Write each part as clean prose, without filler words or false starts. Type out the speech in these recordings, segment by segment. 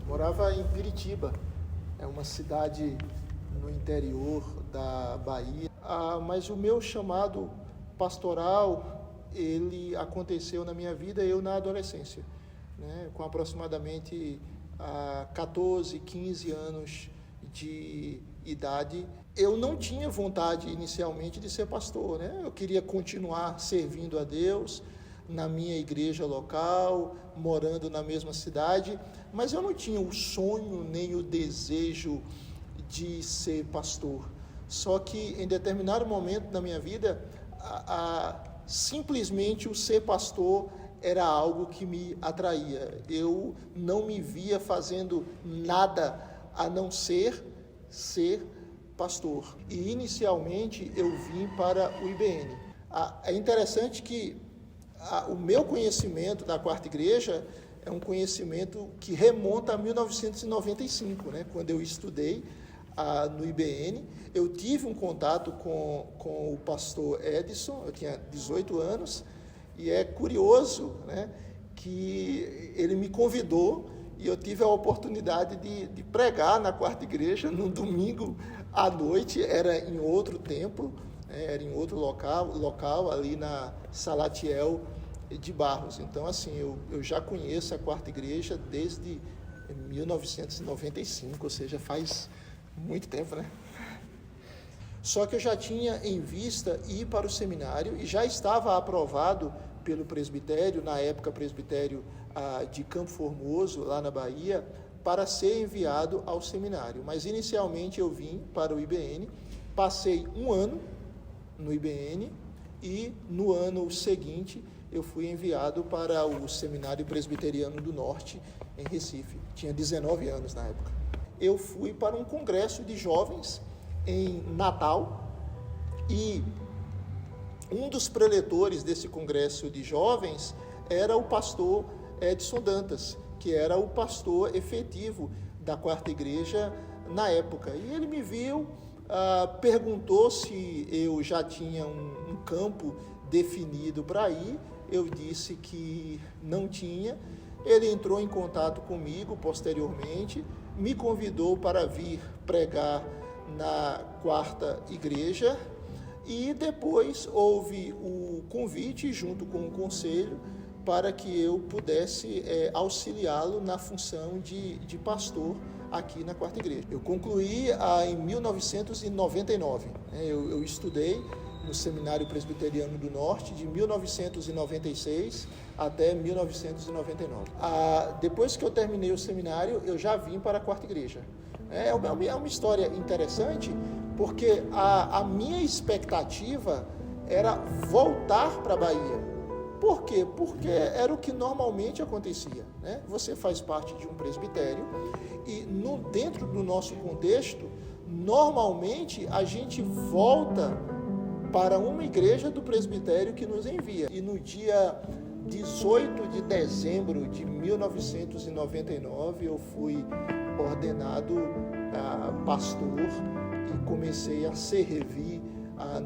Morava em Piritiba, é uma cidade no interior da Bahia. Mas o meu chamado pastoral, ele aconteceu na minha vida, eu na adolescência, né? Com aproximadamente 14, 15 anos de idade. Eu não tinha vontade inicialmente de ser pastor, né? Eu queria continuar servindo a Deus na minha igreja local, morando na mesma cidade, mas eu não tinha o sonho nem o desejo de ser pastor. Só que em determinado momento da minha vida, simplesmente o ser pastor era algo que me atraía. Eu não me via fazendo nada a não ser pastor. E inicialmente eu vim para o IBN. É interessante que o meu conhecimento da Quarta Igreja é um conhecimento que remonta a 1995, né? Quando eu estudei no IBN. Eu tive um contato com o pastor Edson, eu tinha 18 anos, e é curioso, né, que ele me convidou e eu tive a oportunidade de pregar na Quarta Igreja num domingo à noite. Era em outro templo, era em outro local ali na Salatiel de Barros. Então, assim, eu já conheço a Quarta Igreja desde 1995, ou seja, faz muito tempo, né? Só que eu já tinha em vista ir para o seminário e já estava aprovado pelo presbitério, na época presbitério de Campo Formoso, lá na Bahia, para ser enviado ao seminário. Mas inicialmente eu vim para o IBN, passei um ano no IBN e no ano seguinte eu fui enviado para o Seminário Presbiteriano do Norte, em Recife. Tinha 19 anos na época. Eu fui para um congresso de jovens em Natal e um dos preletores desse congresso de jovens era o pastor Edson Dantas, que era o pastor efetivo da Quarta Igreja na época. E ele me viu, perguntou se eu já tinha um campo definido para ir. Eu disse que não tinha. Ele entrou em contato comigo posteriormente, me convidou para vir pregar na Quarta Igreja e depois houve o convite junto com o conselho para que eu pudesse auxiliá-lo na função de pastor aqui na Quarta Igreja. Eu concluí em 1999. Eu estudei no Seminário Presbiteriano do Norte de 1996 até 1999. Depois que eu terminei o seminário, eu já vim para a Quarta Igreja. É uma história interessante, porque a minha expectativa era voltar para a Bahia. Por quê? Porque era o que normalmente acontecia, né? Você faz parte de um presbitério e dentro do nosso contexto, normalmente a gente volta para uma igreja do presbitério que nos envia. E no dia 18 de dezembro de 1999, eu fui ordenado pastor e comecei a servir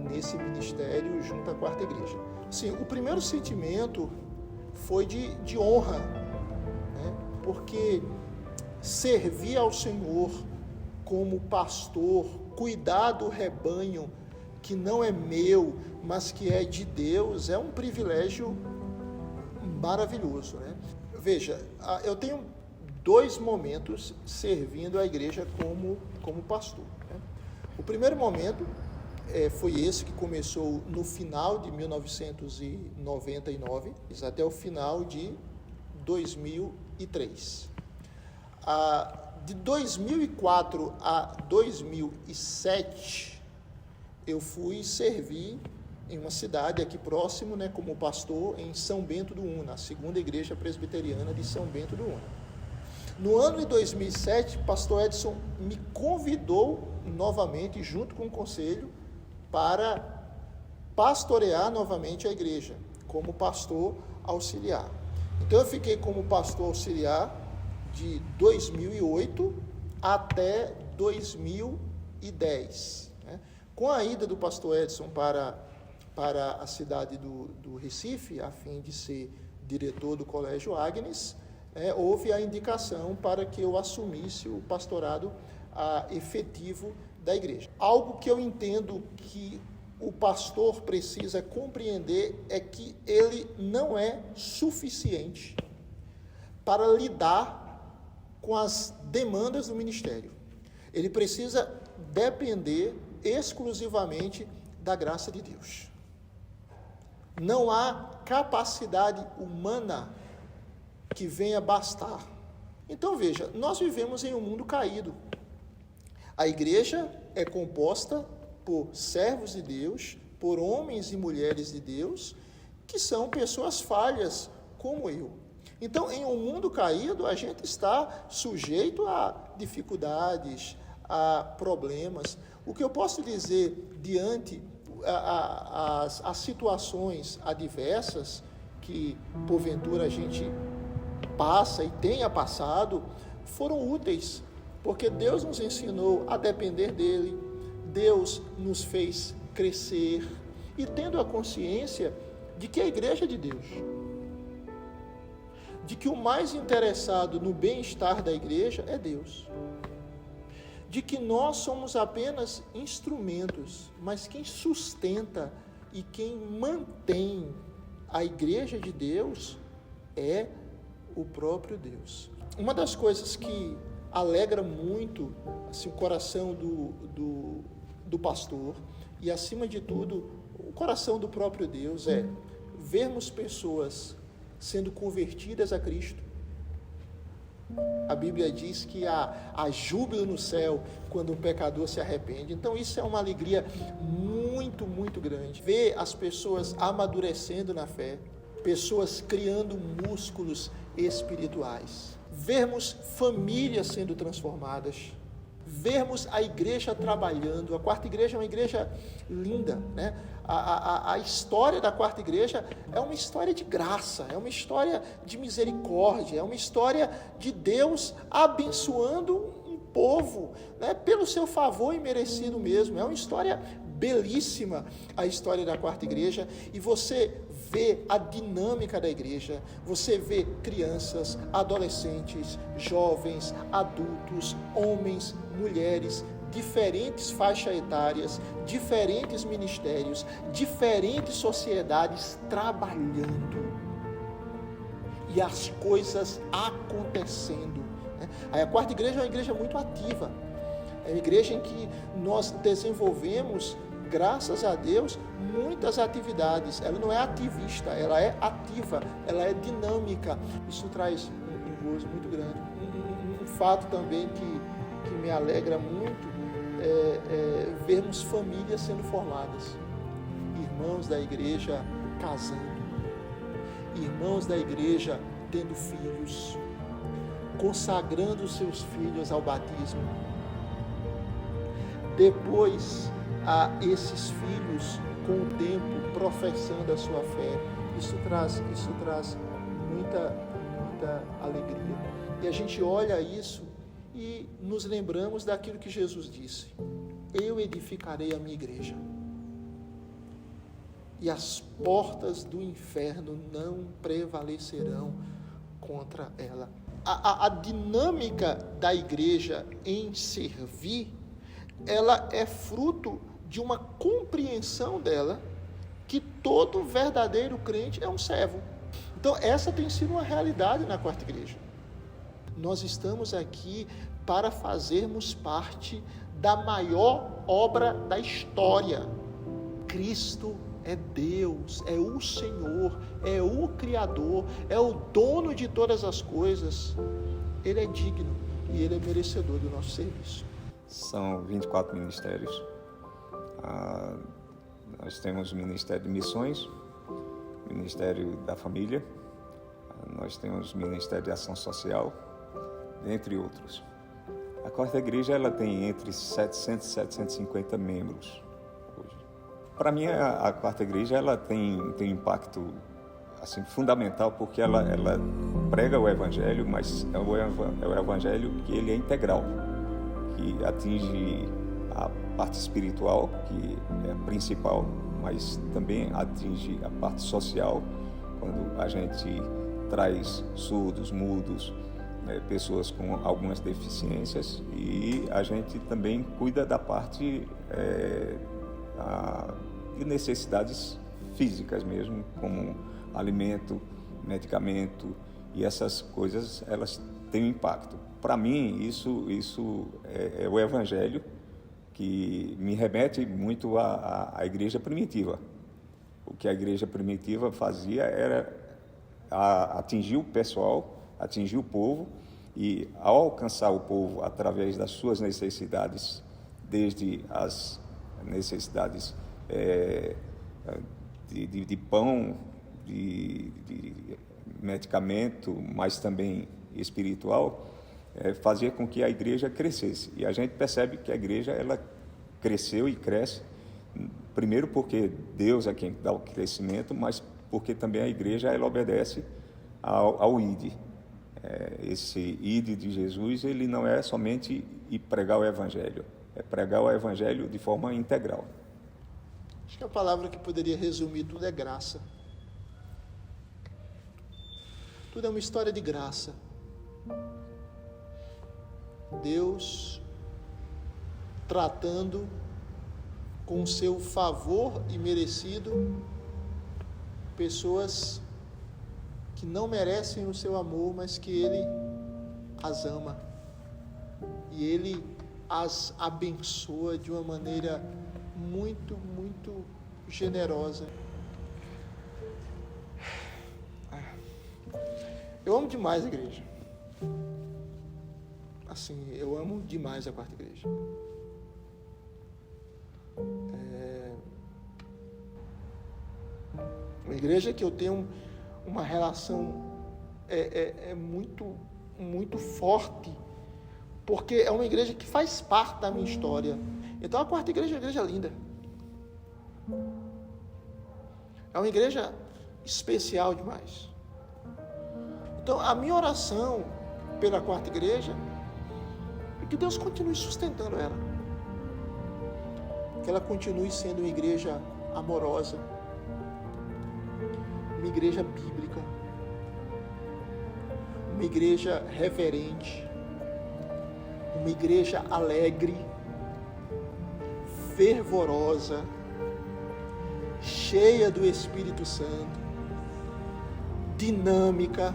nesse ministério junto à Quarta Igreja. Sim, o primeiro sentimento foi de honra, né? Porque servir ao Senhor como pastor, cuidar do rebanho que não é meu, mas que é de Deus, é um privilégio maravilhoso, né? Veja, eu tenho 2 momentos servindo a igreja como pastor, né? O primeiro momento foi esse que começou no final de 1999, até o final de 2003. De 2004 a 2007, eu fui servir em uma cidade aqui próximo, né, como pastor em São Bento do Una, a segunda igreja presbiteriana de São Bento do Una. No ano de 2007, pastor Edson me convidou novamente, junto com o conselho, para pastorear novamente a igreja, como pastor auxiliar. Então eu fiquei como pastor auxiliar de 2008 até 2010. Com a ida do pastor Edson para a cidade do Recife, a fim de ser diretor do Colégio Agnes, houve a indicação para que eu assumisse o pastorado efetivo da igreja. Algo que eu entendo que o pastor precisa compreender é que ele não é suficiente para lidar com as demandas do ministério. Ele precisa depender exclusivamente da graça de Deus. Não há capacidade humana que venha bastar. Então veja, nós vivemos em um mundo caído. A igreja é composta por servos de Deus, por homens e mulheres de Deus, que são pessoas falhas como eu. Então, em um mundo caído, a gente está sujeito a dificuldades, a problemas. O que eu posso dizer diante as situações adversas que, porventura, a gente passa e tenha passado, foram úteis, porque Deus nos ensinou a depender dEle, Deus nos fez crescer, e tendo a consciência de que a igreja é de Deus, de que o mais interessado no bem-estar da igreja é Deus, de que nós somos apenas instrumentos, mas quem sustenta e quem mantém a igreja de Deus é o próprio Deus. Uma das coisas que alegra muito assim, o coração do pastor e, acima de tudo, o coração do próprio Deus é vermos pessoas sendo convertidas a Cristo. A Bíblia diz que há júbilo no céu quando um pecador se arrepende. Então isso é uma alegria muito, muito grande. Ver as pessoas amadurecendo na fé, pessoas criando músculos espirituais, vermos famílias sendo transformadas, vermos a igreja trabalhando. A quarta igreja é uma igreja linda, né? A história da quarta igreja é uma história de graça, é uma história de misericórdia, é uma história de Deus abençoando um povo, né? Pelo seu favor imerecido mesmo. É uma história belíssima, a história da quarta igreja, e você vê a dinâmica da igreja, você vê crianças, adolescentes, jovens, adultos, homens, mulheres, diferentes faixas etárias, diferentes ministérios, diferentes sociedades trabalhando e as coisas acontecendo, né? A quarta igreja é uma igreja muito ativa, é uma igreja em que nós desenvolvemos, graças a Deus, muitas atividades. Ela não é ativista, ela é ativa, ela é dinâmica. Isso traz um gozo muito grande. Um fato também que me alegra muito é vermos famílias sendo formadas, irmãos da igreja casando, irmãos da igreja tendo filhos, consagrando seus filhos ao batismo. Depois, a esses filhos, com o tempo, professando a sua fé. Isso traz muita alegria. E a gente olha isso e nos lembramos daquilo que Jesus disse: eu edificarei a minha igreja, e as portas do inferno não prevalecerão contra ela. A dinâmica da igreja em servir, ela é fruto de uma compreensão dela que todo verdadeiro crente é um servo. Então essa tem sido uma realidade na quarta igreja. Nós estamos aqui para fazermos parte da maior obra da história. Cristo é Deus, é o Senhor, é o Criador, é o dono de todas as coisas. Ele é digno e Ele é merecedor do nosso serviço. São 24 ministérios. Nós temos o Ministério de Missões, o Ministério da Família, nós temos o Ministério de Ação Social, dentre outros. A quarta igreja ela tem entre 700 e 750 membros hoje. Para mim, a quarta igreja ela tem um impacto assim, fundamental, porque ela prega o Evangelho, mas é o Evangelho que ele é integral, que atinge a parte espiritual, que é a principal, mas também atinge a parte social, quando a gente traz surdos, mudos, pessoas com algumas deficiências, e a gente também cuida da parte de necessidades físicas mesmo, como alimento, medicamento, e essas coisas elas têm um impacto. Para mim, isso é o Evangelho que me remete muito à igreja primitiva. O que a igreja primitiva fazia era atingir o pessoal, atingir o povo, e ao alcançar o povo através das suas necessidades, desde as necessidades de pão, de medicamento, mas também espiritual, fazia com que a igreja crescesse. E a gente percebe que a igreja ela cresceu e cresce, primeiro porque Deus é quem dá o crescimento, mas porque também a igreja ela obedece ao ID. Esse ID de Jesus, ele não é somente ir pregar o Evangelho, é pregar o Evangelho de forma integral. Acho que a palavra que poderia resumir tudo é graça. Tudo é uma história de graça. Deus tratando com seu favor imerecido pessoas que não merecem o seu amor, mas que Ele as ama. E Ele as abençoa de uma maneira muito, muito generosa. Eu amo demais a igreja. Assim, eu amo demais a Quarta Igreja. Uma igreja que eu tenho uma relação muito, muito forte, porque é uma igreja que faz parte da minha história. Então a Quarta Igreja é uma igreja linda. É uma igreja especial demais. Então a minha oração pela Quarta Igreja é que Deus continue sustentando ela. Que ela continue sendo uma igreja amorosa, uma igreja bíblica, uma igreja reverente, uma igreja alegre, fervorosa, cheia do Espírito Santo, dinâmica,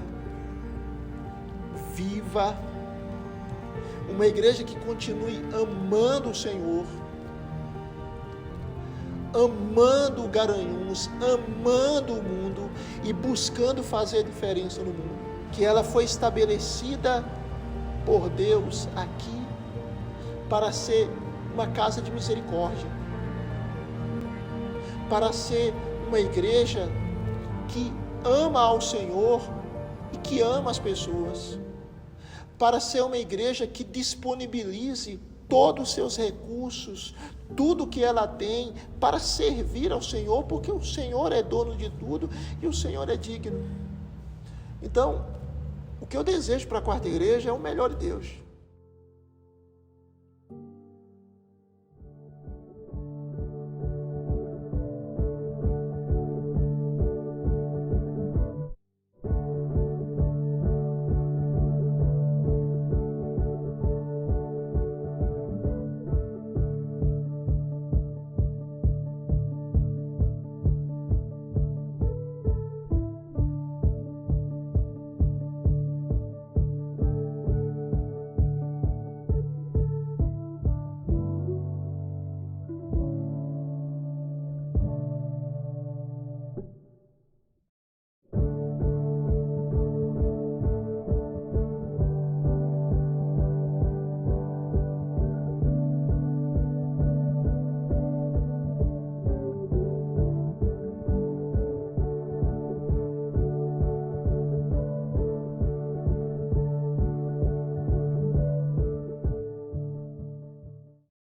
viva, uma igreja que continue amando o Senhor, amando o Garanhuns, amando o mundo e buscando fazer a diferença no mundo. Que ela foi estabelecida por Deus aqui para ser uma casa de misericórdia, para ser uma igreja que ama ao Senhor e que ama as pessoas, para ser uma igreja que disponibilize todos os seus recursos, tudo que ela tem para servir ao Senhor, porque o Senhor é dono de tudo e o Senhor é digno. Então, o que eu desejo para a Quarta Igreja é o melhor de Deus.